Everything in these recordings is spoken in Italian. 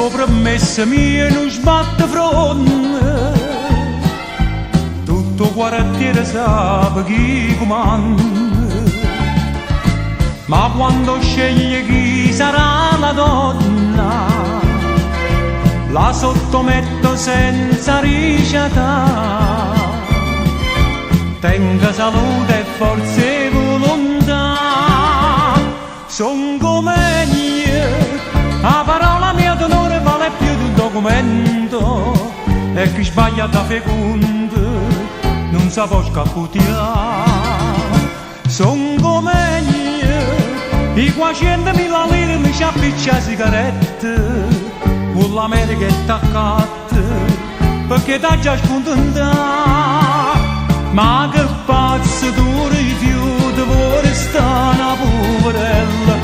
promesse mie non sbatte fronte, tutto quartiere sa chi comanda, ma quando sceglie chi sarà la donna, la sottometto senza ricetta. Tenga salute e forze e volontà, son come io, la parola mia d'onore vale più di un documento, e chi sbaglia da fecondo non sa può scapputtiare. Son come io, i 400.000 lire mi ci appiccia sigarette, con l'America è attaccata, perché t'ha già scontentato. Ma che pazzo tu rifiuti, vuoi stare una poverella,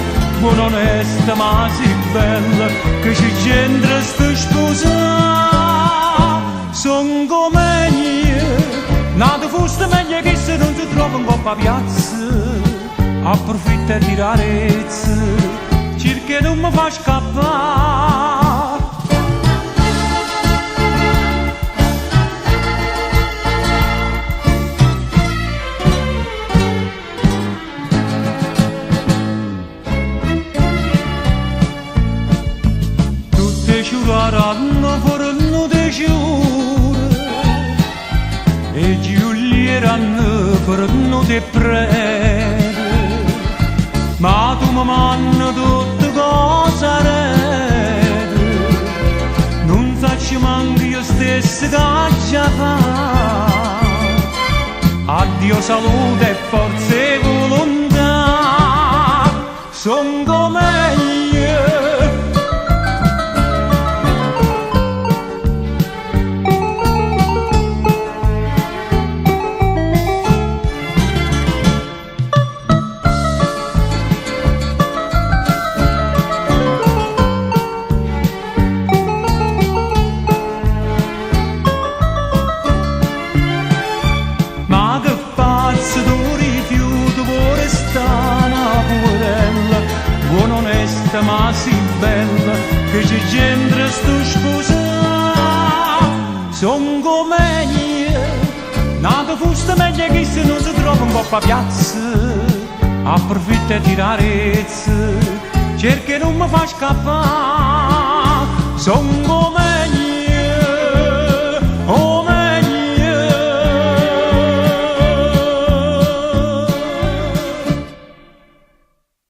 buona onesta ma si bella, che ci c'entra sta sposa. Son come io, nata fosse meglio che se non si trova in coppa piazza, approfitta di rarezza, cerca non mi fa scappare. Giuraranno faranno de giure e giulieranno faranno de prede, ma tu mi manni tutte cose rete, non faccio manco io stesso che già fa. Addio salute e forze e volontà, son come io. Ma si bella che ci c'entra sto sposa. Son come io, nata fosse meglio che se non si trova un po' a piazza, approfitta di rarezza, cerca non mi fa scappare. Son come